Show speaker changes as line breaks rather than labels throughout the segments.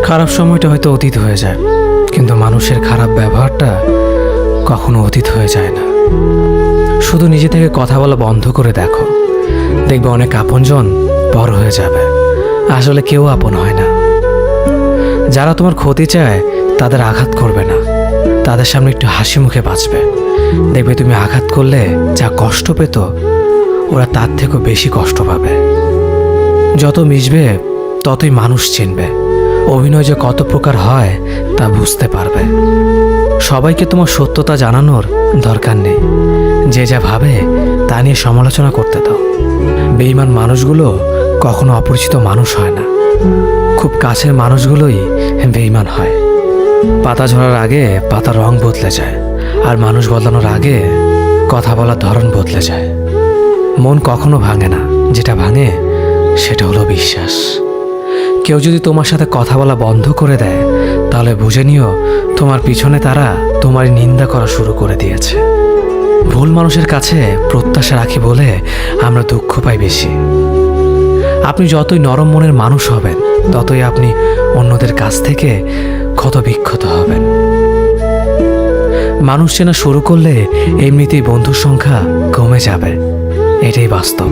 খারাপ সময়টা হয়তো অতীত হয়ে যায়, কিন্তু মানুষের খারাপ ব্যবহারটা কখনো অতীত হয়ে যায় না। শুধু নিজে থেকে কথা বলা বন্ধ করে দেখো, দেখবে অনেক আপনজন বড় হয়ে যাবে। আসলে কেউ আপন হয় না। যারা তোমার ক্ষতি চায় তাদের আঘাত করবে না, তাদের সামনে একটু হাসি মুখে বাঁচবে। দেখবে তুমি আঘাত করলে যা কষ্ট পেত, ওরা তার থেকেও বেশি কষ্ট পাবে। যত মিশবে ততই মানুষ চিনবে। অভিনয় যে কত প্রকার হয় তা বুঝতে পারবে। সবাইকে তোমার সত্যতা জানানোর দরকার নেই। যে যা ভাবে তা নিয়ে সমালোচনা করতে দাও। বেঈমান মানুষগুলো কখনো অপরিচিত মানুষ হয় না, খুব কাছের মানুষগুলোই বেঈমান হয়। পাতা ঝরার আগে পাতার রং বদলে যায়, আর মানুষ বদলানোর আগে কথা বলার ধরন বদলে যায়। মন কখনো ভাঙে না, যেটা ভাঙে সেটা হলো বিশ্বাস। কেউ যদি তোমার সাথে কথা বলা বন্ধ করে দেয়, তাহলে বুঝে নিও তোমার পিছনে তারা তোমার নিন্দা করা শুরু করে দিয়েছে। ভুল মানুষের কাছে প্রত্যাশা রাখি বলে আমরা দুঃখ পাই বেশি। আপনি যতই নরম মনের মানুষ হবেন, ততই আপনি অন্যদের কাছ থেকে ক্ষত বিক্ষত হবেন। মানুষ চেনা শুরু করলে এমনিতেই বন্ধুর সংখ্যা কমে যাবে, এটাই বাস্তব।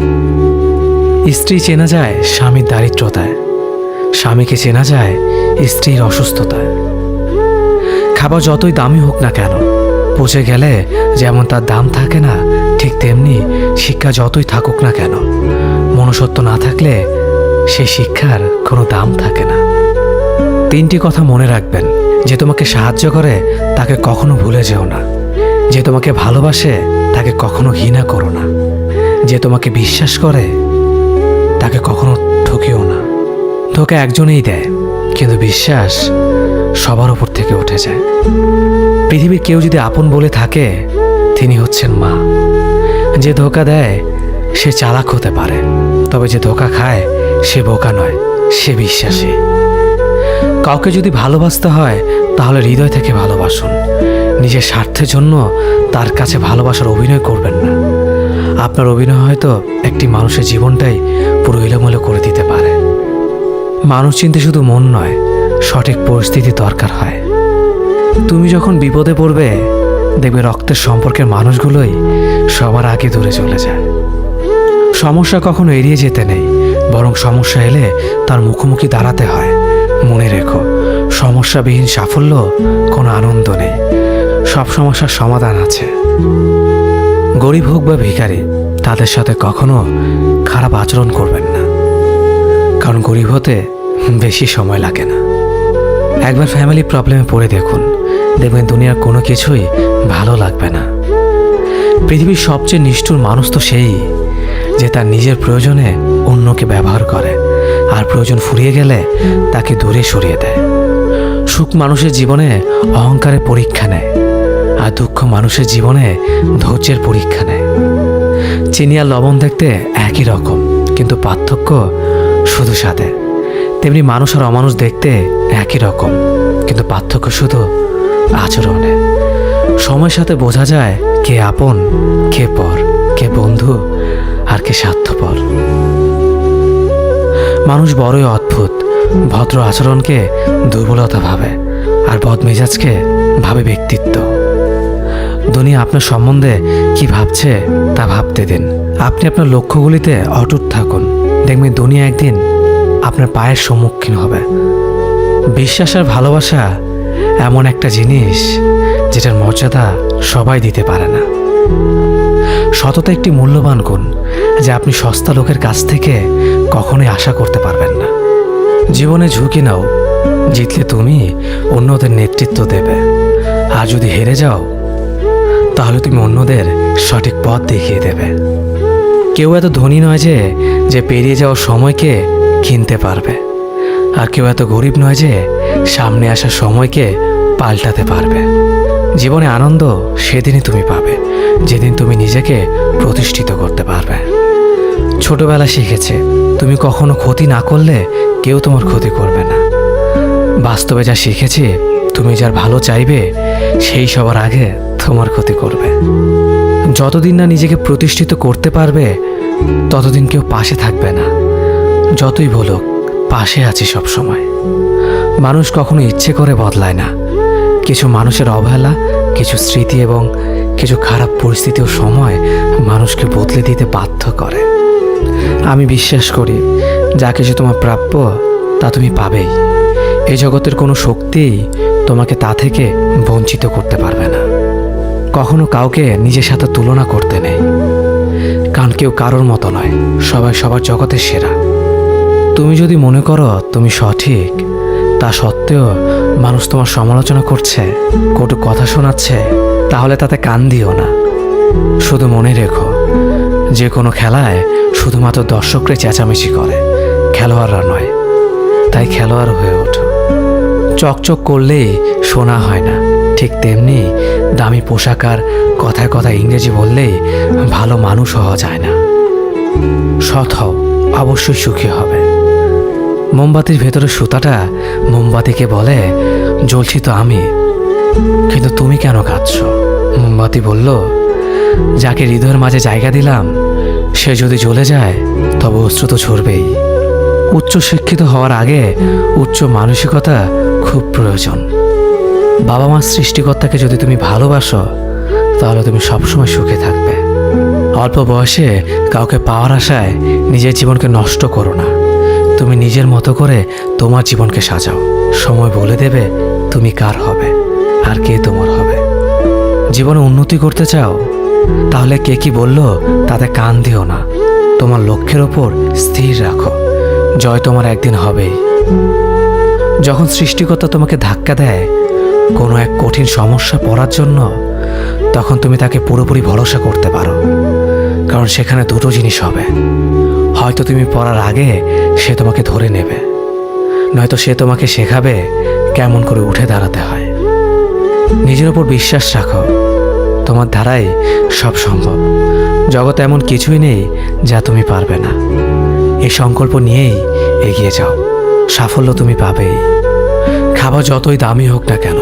স্ত্রী চেনা যায় স্বামীর দারিদ্রতায়, স্বামীকে চেনা যায় স্ত্রীর অসুস্থতায়। খাবার যতই দামি হোক না কেন, পচে গেলে যেমন তার দাম থাকে না, ঠিক তেমনি শিক্ষা যতই থাকুক না কেন, মনুষ্যত্ব না থাকলে সেই শিক্ষার কোনো দাম থাকে না। 3টি কথা মনে রাখবেন। যে তোমাকে সাহায্য করে তাকে কখনো ভুলে যেও না। যে তোমাকে ভালোবাসে তাকে কখনো ঘৃণা করো না। যে তোমাকে বিশ্বাস করে তাকে কখনো ঠকিও না। ধোঁকা একজনেই দেয়, কিন্তু বিশ্বাস সবার উপর থেকে উঠে যায়। পৃথিবীর কেউ যদি আপন বলে থাকে, তিনি হচ্ছেন মা। যে ধোঁকা দেয় সে চালাক হতে পারে, তবে যে ধোঁকা খায় সে বোকা নয়, সে বিশ্বাসী। কাউকে যদি ভালোবাসতে হয় তাহলে হৃদয় থেকে ভালোবাসুন। নিজের স্বার্থের জন্য তার কাছে ভালোবাসার অভিনয় করবেন না। আপনার অভিনয় হয়তো একটি মানুষের জীবনটাই পুরো এলোমেলো করে দিতে পারে। মানুষ চিনতে শুধু মন নয়, সঠিক পরিস্থিতি দরকার হয়। তুমি যখন বিপদে পড়বে, দেখবে রক্তের সম্পর্কের মানুষগুলোই সবার আগে দূরে চলে যায়। সমস্যা কখনো এড়িয়ে যেতে নেই, বরং সমস্যা এলে তার মুখোমুখি দাঁড়াতে হয়। মনে রেখো, সমস্যাবিহীন সাফল্য কোনো আনন্দ নেই। সব সমস্যার সমাধান আছে। গরিব হোক বা ভিখারি, তাদের সাথে কখনো খারাপ আচরণ করবেন না, কারণ গরিব হতে বেশি সময় লাগে না। একবার ফ্যামিলি প্রবলেমে পড়ে দেখুন, দেখবেন দুনিয়ার কোনো কিছুই ভালো লাগবে না। পৃথিবীর সবচেয়ে নিষ্ঠুর মানুষ তো সেই, যে তার নিজের প্রয়োজনে অন্যকে ব্যবহার করে, আর প্রয়োজন ফুরিয়ে গেলে তাকে দূরে সরিয়ে দেয়। সুখ মানুষের জীবনে অহংকারের পরীক্ষা নেয়, আর দুঃখ মানুষের জীবনে ধৈর্যের পরীক্ষা নেয়। চিনি আর লবণ দেখতে একই রকম, কিন্তু পার্থক্য শুধু স্বাদে। তেমনি মানুষ আর অমানুষ দেখতে একই রকম, কিন্তু পার্থক্য শুধু আচরণে। সময়ের সাথে বোঝা যায় কে আপন, কে পর, কে বন্ধু আর কে স্বার্থপর। মানুষ বড়ই অদ্ভুত। ভদ্র আচরণকে দুর্বলতা ভাবে, আর বদমেজাজকে ভাবে ব্যক্তিত্ব। দুনিয়া আপনার সম্বন্ধে কি ভাবছে তা ভাবতে দিন। আপনি আপনার লক্ষ্যগুলিতে অটুট থাকুন, দেখবেন দুনিয়া একদিন আপনার পায়ের সম্মুখীন হবে। বিশ্বাস আর ভালোবাসা এমন একটা জিনিস যেটার মর্যাদা সবাই দিতে পারে না। সততা একটি মূল্যবান গুণ, যা আপনি সস্তা লোকের কাছ থেকে কখনোই আশা করতে পারবেন না। জীবনে ঝুঁকি নাও, জিতলে তুমি অন্যদের নেতৃত্ব দেবে, আর যদি হেরে যাও তাহলে তুমি অন্যদের সঠিক পথ দেখিয়ে দেবে। কেউ এত ধনী নয় যে পেরিয়ে যাওয়ার সময়কে কিনতে পারবে, আর কেউ এত গরিব নয় যে সামনে আসা সময়কে পাল্টাতে পারবে। জীবনে আনন্দ সেদিনই তুমি পাবে, যেদিন তুমি নিজেকে প্রতিষ্ঠিত করতে পারবে। ছোটবেলা শিখেছে, তুমি কখনো ক্ষতি না করলে কেউ তোমার ক্ষতি করবে না। বাস্তবে যা শিখেছি, তুমি যার ভালো চাইবে সেই সবার আগে তোমার ক্ষতি করবে। যতদিন না নিজেকে প্রতিষ্ঠিত করতে পারবে, ততদিন কেউ পাশে থাকবে না। যতই বলুক পাশে আছি সব সময়। মানুষ কখনো ইচ্ছে করে বদলায় না। কিছু মানুষের অবহেলা, কিছু স্মৃতি এবং কিছু খারাপ পরিস্থিতি ও সময় মানুষকে বদলে দিতে বাধ্য করে। আমি বিশ্বাস করি যা কিছু তোমার প্রাপ্য তা তুমি পাবেই। এই জগতের কোনো শক্তিই তোমাকে তা থেকে বঞ্চিত করতে পারবে না। কখনো কাউকে নিজের সাথে তুলনা করতে নেই, কারণ কেউ কারোর মতো নয়, সবাই সবার জগতের সেরা। তুমি যদি মনে করো তুমি সঠিক, তা সত্ত্বেও মানুষ তোমার সমালোচনা করছে, কটু কথা শোনাচ্ছে, তাহলে তাতে কান দিও না। শুধু মনে রেখো, যে কোনো খেলায় শুধুমাত্র দর্শকরাই চেঁচামেচি করে, খেলোয়াড়রা নয়। তাই খেলোয়াড় হয়ে ওঠো। চকচক করলেই শোনা হয় না, ঠিক তেমনি দামি পোশাক আর কথায় কথায় ইংরেজি বললেই ভালো মানুষ হওয়া যায় না। সৎ হও, অবশ্যই সুখী হবে। মোমবাতির ভেতরে সুতাটা মোমবাতিকে বলে, জ্বলছি তো আমি, কিন্তু তুমি কেন কাঁদছ? মোমবাতি বলল, যাকে হৃদয়ের মাঝে জায়গা দিলাম সে যদি জ্বলে যায় তবে অশ্রু তো ঝরবেই। উচ্চ শিক্ষিত হওয়ার আগে উচ্চ মানসিকতা খুব প্রয়োজন। বাবা মার সৃষ্টিকর্তাকে যদি তুমি ভালোবাসো তাহলে তুমি সবসময় সুখে থাকবে। অল্প বয়সে কাউকে পাওয়ার আশায় নিজের জীবনকে নষ্ট করো না। তুমি নিজের মতো করে তোমার জীবনকে সাজাও। সময় বলে দেবে তুমি কার হবে আর কে তোমার হবে। জীবনে উন্নতি করতে চাও, তাহলে কে কি বললো তাতে কান দিও না। তোমার লক্ষ্যের ওপর স্থির রাখো, জয় তোমার একদিন হবেই। যখন সৃষ্টিকর্তা তোমাকে ধাক্কা দেয় কোনো এক কঠিন সমস্যা পড়ার জন্য, তখন তুমি তাকে পুরোপুরি ভরসা করতে পারো, কারণ সেখানে দুটো জিনিস হবে। হয়তো তুমি পড়ার আগে সে তোমাকে ধরে নেবে, নয়তো সে তোমাকে শেখাবে কেমন করে উঠে দাঁড়াতে হয়। নিজের ওপর বিশ্বাস রাখো, তোমার দ্বারাই সব সম্ভব। জগতে এমন কিছুই নেই যা তুমি পারবে না। এই সংকল্প নিয়েই এগিয়ে যাও, সাফল্য তুমি পাবেই। খাবার যতই দামি হোক না কেন,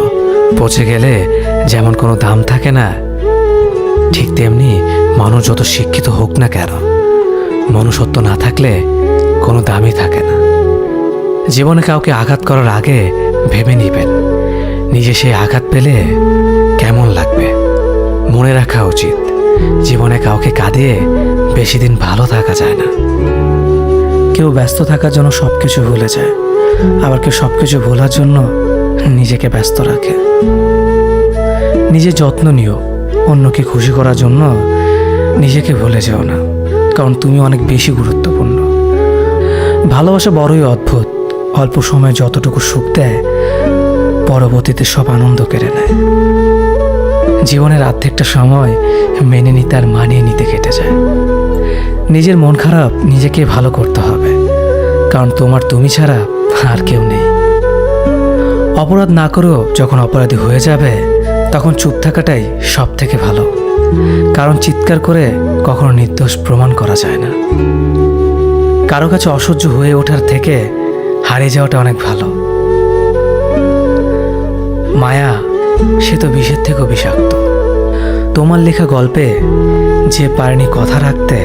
পচে গেলে যেমন কোনো দাম থাকে না, ঠিক তেমনি মানুষ যত শিক্ষিত হোক না কেন, মনুষ্যত্ব না থাকলে কোনো দামই থাকে না। জীবনে কাউকে আঘাত করার আগে ভেবে নিবেন নিজে সেই আঘাত পেলে কেমন লাগবে। মনে রাখা উচিত, জীবনে কাউকে কাঁদিয়ে বেশি দিন ভালো থাকা যায় না। কেউ ব্যস্ত থাকার জন্য সব কিছু ভুলে যায়, আবার কেউ সব কিছু ভোলার জন্য নিজেকে ব্যস্ত রাখে। নিজের যত্ন নিও, অন্যকে খুশি করার জন্য নিজেকে ভুলে যেও না, কারণ তুমি অনেক বেশি গুরুত্বপূর্ণ। ভালোবাসা বড়ই অদ্ভুত, অল্প সময়ে যতটুকু সুখ দেয় পরবর্তীতে সব আনন্দ কেড়ে নেয়। জীবনের অর্ধেকটা সময় মেনে নিতে আর মানিয়ে নিতে কেটে যায়। নিজের মন খারাপ নিজেকে ভালো করতে হবে, কারণ তোমার তুমি ছাড়া আর কেউ নেই। অপরাধ না করেও যখন অপরাধী হয়ে যাবে তখন চুপ থাকাটাই সব থেকে ভালো, কারণ চিৎকার করে কখনো নির্দোষ প্রমাণ করা যায় না। কারো কাছে অসহ্য হয়ে ওঠার থেকে হারিয়ে যাওয়াটা অনেক ভালো। মায়া সে তো বিষের থেকেও বিষাক্ত। তোমার লেখা গল্পে যে পারেনি কথা রাখতে,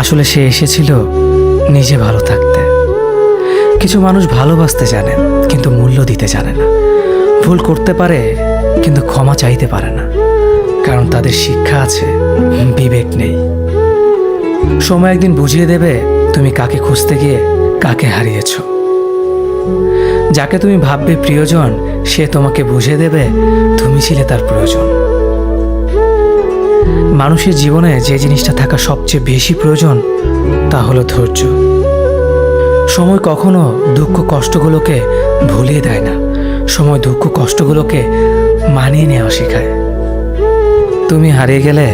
আসলে সে এসেছিল নিজে ভালো থাকতে। কিছু মানুষ ভালোবাসতে জানে কিন্তু মূল্য দিতে জানে না। ভুল করতে পারে কিন্তু ক্ষমা চাইতে পারে না, কারণ তাদের শিক্ষা আছে, বিবেক নেই। সময় একদিন বুঝিয়ে দেবে তুমি কাকে খুঁজতে গিয়ে কাকে হারিয়েছ। যাকে তুমি ভাববে প্রিয়জন, সে তোমাকে বুঝিয়ে দেবে তুমি ছিলে তার প্রয়োজন। মানুষের জীবনে যে জিনিসটা থাকা সবচেয়ে বেশি প্রয়োজন তা হলো ধৈর্য। সময় কখনো দুঃখ কষ্টগুলোকে ভুলিয়ে দেয় না, সময় দুঃখ কষ্টগুলোকে মানিয়ে নেওয়া শেখায়। তুমি হারিয়ে গেলে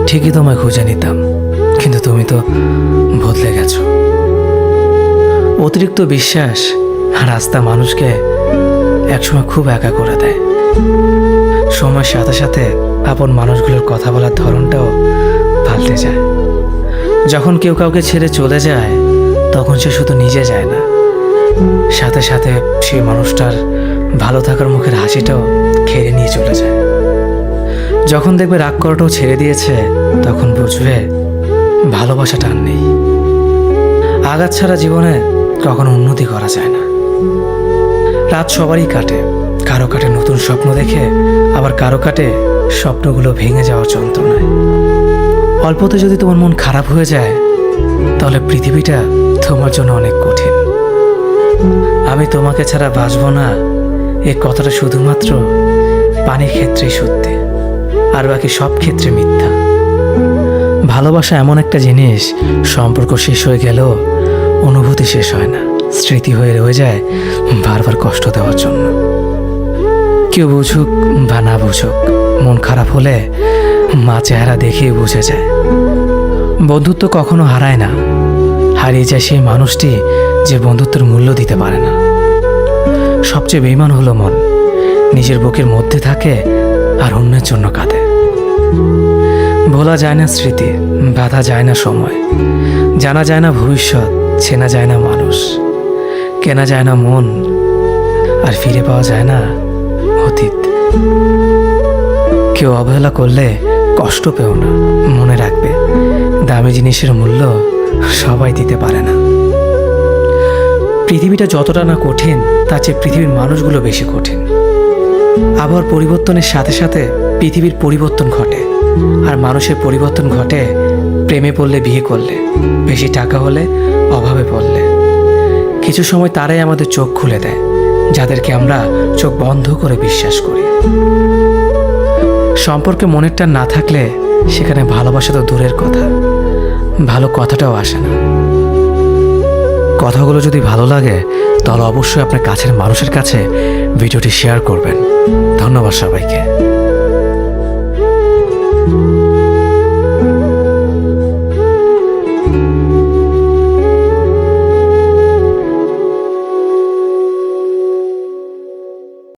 ঠিকই তোমায় খুঁজে নিতাম, কিন্তু তুমি তো বদলে গেছো। অতিরিক্ত বিশ্বাস রাস্তা মানুষকে একসময় খুব একা করে দেয়। সময়ের সাথে সাথে আপন মানুষগুলোর কথা বলার ধরনটাও পাল্টে যায়। যখন কেউ কাউকে ছেড়ে চলে যায় তখন সে শুধু নিজে যায় না, সাথে সাথে সেই মানুষটার ভালো থাকার মুখের হাসিটাও খেয়ে নিয়ে চলে যায়। যখন দেখবে রাগ করাটাও ছেড়ে দিয়েছে তখন বুঝবে ভালোবাসাটা আর নেই। আঘাত ছাড়া জীবনে কখনো উন্নতি করা যায় না। রাত সবারই কাটে, কারো কাটে নতুন স্বপ্ন দেখে, আবার কারো কাটে স্বপ্নগুলো ভেঙে যাওয়ার যন্ত্রণায়। অল্পতে যদি তোমার মন খারাপ হয়ে যায়, তাহলে পৃথিবীটা তোমার জন্য অনেক কঠিন। আমি তোমাকে ছাড়া বাঁচবো না, এ কথাটা শুধুমাত্র পানির ক্ষেত্রেই সত্যি, আর বাকি সব ক্ষেত্রে মিথ্যা। ভালোবাসা এমন একটা জিনিস, সম্পর্ক শেষ হয়ে গেলেও অনুভূতি শেষ হয় না, স্মৃতি হয়ে রয়ে যায় বারবার কষ্ট দেওয়ার জন্য। কেউ বুঝুক বা না বুঝুক, মন খারাপ হলে মা চেহারা দেখেই বুঝে যায়। বন্ধুত্ব কখনো হারায় না, হারিয়ে যায় সেই মানুষটি যে বন্ধুত্বের মূল্য দিতে পারে না। সবচেয়ে বেঈমান হলো মন, নিজের বুকের মধ্যে থাকে আর অন্যের জন্য কাঁদে। ভোলা যায় না স্মৃতি, বাধা যায় না সময়, জানা যায় না ভবিষ্যৎ, চেনা যায় না মানুষ, কেনা যায় না মন, আর ফিরে পাওয়া যায় না অতীত। কেউ অবহেলা করলে কষ্ট পেও না, মনে রাখবে দামি জিনিসের মূল্য সবাই দিতে পারে না। পৃথিবীটা যতটা না কঠিন, তার চেয়ে পৃথিবীর মানুষগুলো বেশি কঠিন। আবহাওয়ার পরিবর্তনের সাথে সাথে পৃথিবীর পরিবর্তন ঘটে, আর মানুষের পরিবর্তন ঘটে প্রেমে পড়লে, বিয়ে করলে, বেশি টাকা হলে, অভাবে পড়লে। কিছু সময় তারাই আমাদের চোখ খুলে দেয়, যাদেরকে আমরা চোখ বন্ধ করে বিশ্বাস করি। সম্পর্কে মনের টান না থাকলে সেখানে ভালোবাসা তো দূরের কথা, ভালো কথাটাও আসে না। কথাগুলো যদি ভালো লাগে, তাহলে অবশ্যই আপনার কাছের মানুষের কাছে ভিডিওটি শেয়ার করবেন। ধন্যবাদ সবাইকে।